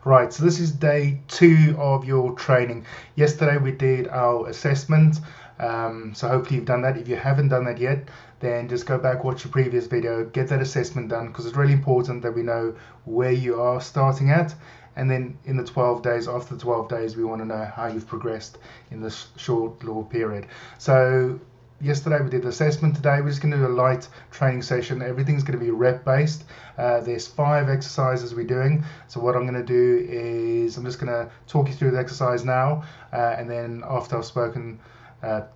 Right, so this is day 2 of your training. Yesterday we did our assessment, so hopefully you've done that. If you haven't done that yet, then just go back, watch the previous video, get that assessment done, because it's really important that we know where you are starting at. And then in the 12 days, after the 12 days, we want to know how you've progressed in this short little period. So yesterday we did the assessment. Today we're just going to do a light training session. Everything's going to be rep based. There's 5 exercises we're doing. So what I'm going to do is I'm just going to talk you through the exercise now, and then after I've spoken,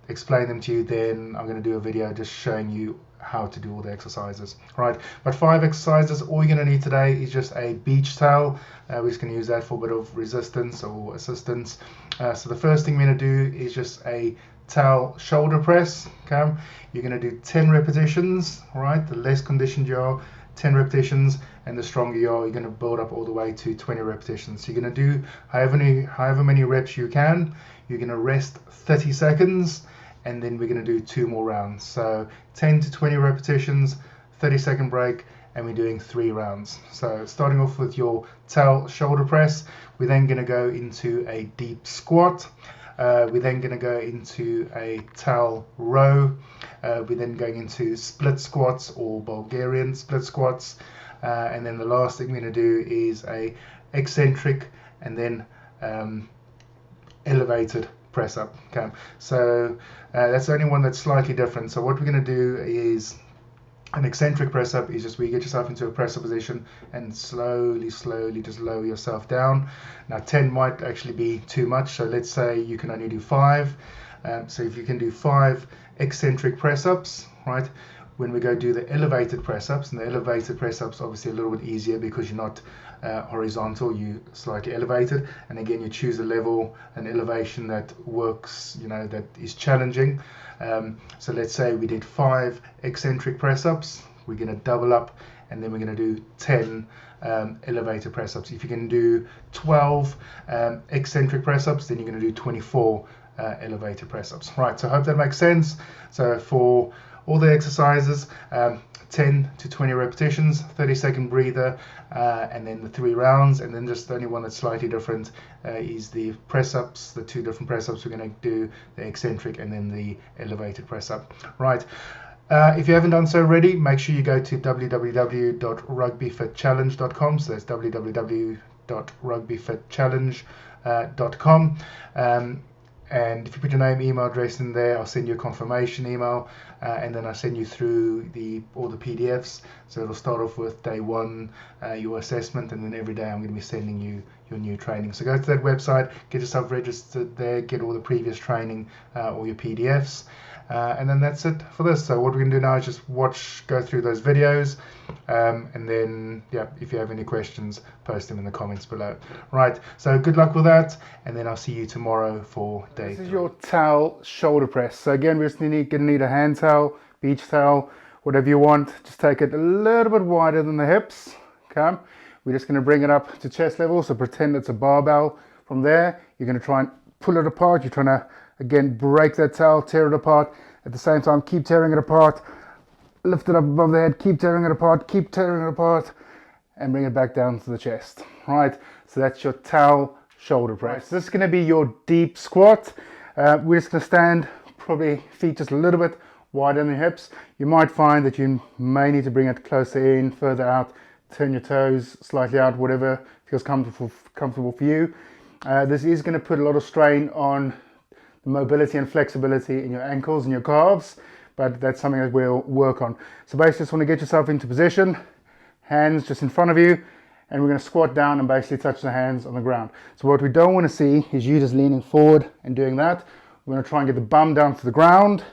explain them to you, then I'm going to do a video just showing you how to do all the exercises. Right, but 5 exercises. All you're going to need today is just a beach towel. We're just going to use that for a bit of resistance or assistance. So the first thing we're going to do is just a towel shoulder press. Okay, you're going to do 10 repetitions. Right, the less conditioned you are, 10 repetitions, and the stronger you are, you're going to build up all the way to 20 repetitions. So you're going to do however many reps you can. You're going to rest 30 seconds, and then we're going to do 2 more rounds. So 10 to 20 repetitions, 30-second break, and we're doing 3 rounds. So starting off with your towel shoulder press, we're then going to go into a deep squat. We're then going to go into a towel row. We're then going into split squats or Bulgarian split squats. And then the last thing we're going to do is a eccentric and then elevated press up. Okay, so that's the only one that's slightly different. So what we're going to do is an eccentric press up is just where you get yourself into a press up position and slowly just lower yourself down. Now 10 might actually be too much, so let's say you can only do 5. So if you can do 5 eccentric press ups, right, when we go do the elevated press ups, and the elevated press ups obviously a little bit easier because you're not horizontal, you slightly elevated, and again you choose a level, an elevation that works, you know, that is challenging. So let's say we did 5 eccentric press ups, we're going to double up, and then we're going to do 10 elevated press ups. If you can do 12 eccentric press ups, then you're going to do 24 elevated press ups. Right, so I hope that makes sense. So for all the exercises, 10 to 20 repetitions, 30-second breather, and then the 3 rounds. And then just the only one that's slightly different is the press ups, the 2 different press ups we're going to do, the eccentric and then the elevated press up. Right. If you haven't done so already, make sure you go to www.rugbyfitchallenge.com. So that's www.rugbyfitchallenge.com. And if you put your name, email address in there, I'll send you a confirmation email, and then I'll send you through all the PDFs. So it'll start off with day 1, your assessment, and then every day I'm going to be sending you your new training. So go to that website, get yourself registered there, get all the previous training, all your PDFs, and then that's it for this. So what we're going to do now is just go through those videos, and then if you have any questions, post them in the comments below. Right, so good luck with that, and then I'll see you tomorrow for day 3. This is your towel shoulder press. So again, we're just going to need a hand towel, beach towel, whatever you want. Just take it a little bit wider than the hips. Okay, we're just going to bring it up to chest level, so pretend it's a barbell. From there, you're going to try and pull it apart. You're trying to, again, break that towel, tear it apart. At the same time, keep tearing it apart. Lift it up above the head, keep tearing it apart, and bring it back down to the chest. Right, so that's your towel shoulder press. So this is going to be your deep squat. We're just going to stand, probably feet just a little bit wider than the hips. You might find that you may need to bring it closer in, further out, turn your toes slightly out, whatever feels comfortable for you. This is going to put a lot of strain on the mobility and flexibility in your ankles and your calves, but that's something that we'll work on. So basically just want to get yourself into position, hands just in front of you, and we're going to squat down and basically touch the hands on the ground. So what we don't want to see is you just leaning forward and doing that. We're going to try and get the bum down to the ground.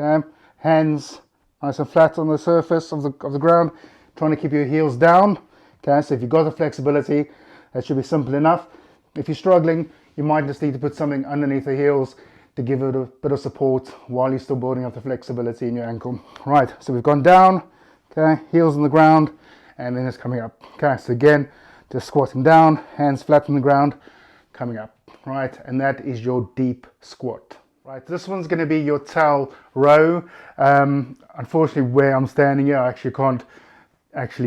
Okay, hands nice and flat on the surface of the ground, trying to keep your heels down. Okay, so if you've got the flexibility, that should be simple enough. If you're struggling, you might just need to put something underneath the heels to give it a bit of support while you're still building up the flexibility in your ankle. Right, so we've gone down, okay, heels on the ground, and then it's coming up. Okay, so again, just squatting down, hands flat on the ground, coming up. Right, and that is your deep squat. Right, this one's going to be your towel row. Unfortunately, where I'm standing here, I actually can't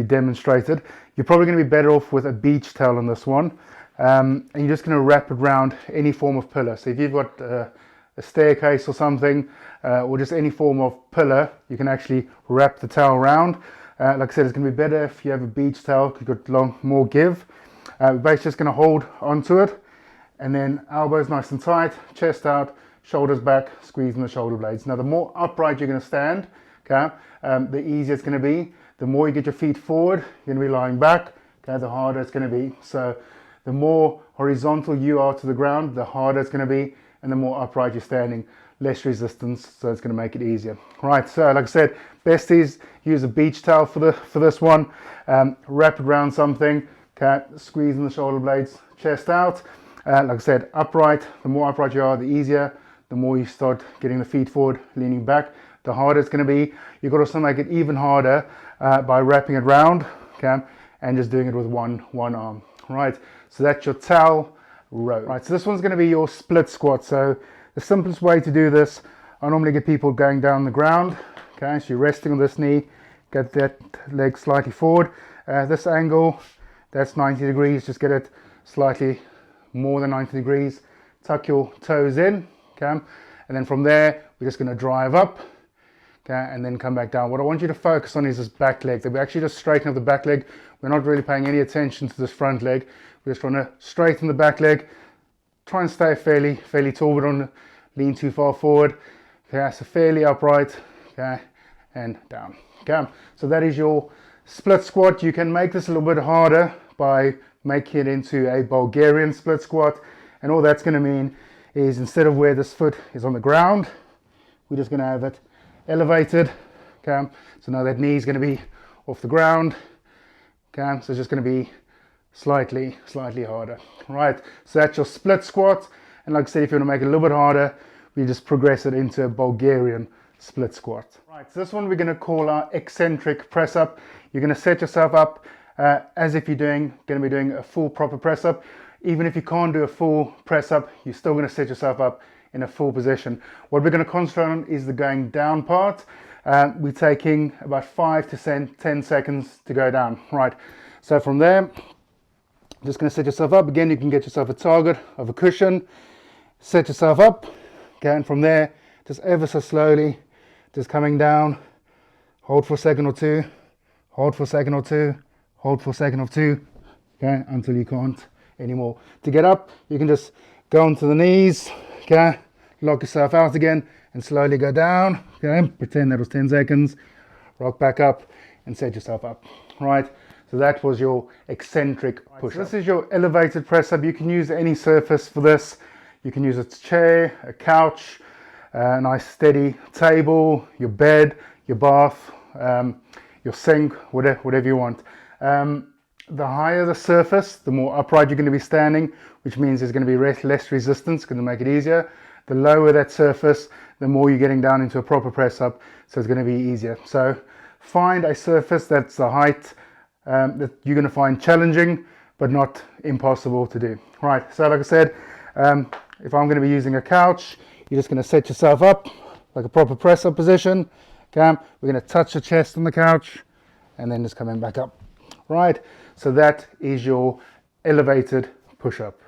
demonstrate it. you're probably going to be better off with a beach towel on this one. And you're just going to wrap it around any form of pillar. So if you've got a staircase or something, or just any form of pillar, you can actually wrap the towel around. Like I said, it's going to be better if you have a beach towel because you've got more give. We're basically just going to hold onto it, and then elbows nice and tight, chest out, shoulders back, squeezing the shoulder blades. Now the more upright you're going to stand, okay, the easier it's going to be. The more you get your feet forward, you're going to be lying back, okay, the harder it's going to be. So the more horizontal you are to the ground, the harder it's going to be, and the more upright you're standing, less resistance, so it's going to make it easier. Right, so like I said, best is use a beach towel for this one. Wrap it around something, okay, squeezing the shoulder blades, chest out. Like I said, upright, the more upright you are, the easier. The more you start getting the feet forward, leaning back, the harder it's going to be. You've got to also make it even harder by wrapping it round, okay, and just doing it with one arm. Right, so that's your towel row. Right, so this one's going to be your split squat. So the simplest way to do this, I normally get people going down the ground. Okay, so you're resting on this knee, get that leg slightly forward. This angle, that's 90 degrees, just get it slightly more than 90 degrees. Tuck your toes in, okay, and then from there, we're just going to drive up, okay, and then come back down. What I want you to focus on is this back leg. That we actually just straighten up the back leg. We're not really paying any attention to this front leg. We're just trying to straighten the back leg. Try and stay fairly tall, but don't lean too far forward. Okay, so fairly upright, okay, and down. Okay, so that is your split squat. You can make this a little bit harder by making it into a Bulgarian split squat, and all that's going to mean is instead of where this foot is on the ground, we're just going to have it elevated. Okay, so now that knee is going to be off the ground. Okay, so it's just going to be slightly harder. Right, so that's your split squat, and like I said, if you want to make it a little bit harder, we just progress it into a Bulgarian split squat. Right, so this one we're going to call our eccentric press up. You're going to set yourself up as if you're going to be doing a full proper press up. Even if you can't do a full press up, you're still going to set yourself up in a full position. What we're going to concentrate on is the going down part. We're taking about 5 to 10 seconds to go down. Right, so from there, just going to set yourself up. Again, you can get yourself a target of a cushion, set yourself up, okay, and from there, just ever so slowly, just coming down, hold for a second or two, hold for a second or two, hold for a second or two, okay, until you can't anymore. To get up, you can just go onto the knees, okay, lock yourself out again, and slowly go down, okay, pretend that was 10 seconds, rock back up, and set yourself up, right? So that was your eccentric push-up. So this is your elevated press-up. You can use any surface for this. You can use a chair, a couch, a nice steady table, your bed, your bath, your sink, whatever you want. The higher the surface, the more upright you're going to be standing, which means there's going to be less resistance, going to make it easier. The lower that surface, the more you're getting down into a proper press-up, so it's going to be easier. So find a surface that's the height that you're going to find challenging, but not impossible to do. Right, so like I said, if I'm going to be using a couch, you're just going to set yourself up like a proper press-up position. Okay, we're going to touch the chest on the couch, and then just coming back up. Right, so that is your elevated push-up.